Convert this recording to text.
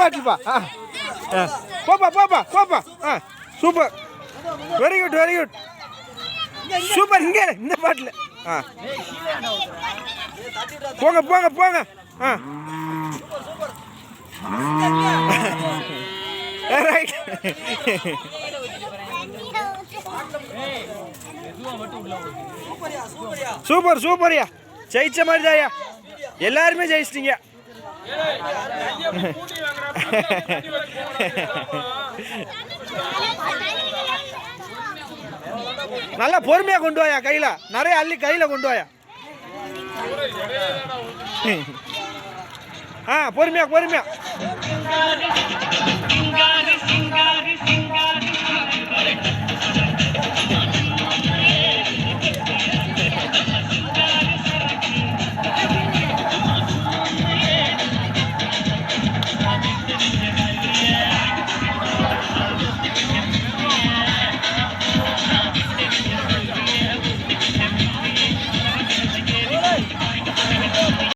பாட்டில்ப்பா. போப்பா போப்பா போப்பா. Super, very good very good, super. இங்கே இந்த பாட்டில். போங்க போங்க போங்க. ரைட். சூப்பர் சூப்பர்யா, ஜெயிச்ச மாதிரி தான்யா, எல்லாருமே ஜெயிச்சிட்டீங்க. நல்லா பொறுமையா கொண்டு வாயா, கையில நிறைய அள்ளி கையில கொண்டு வாயா. பொறுமையா பொறுமையா.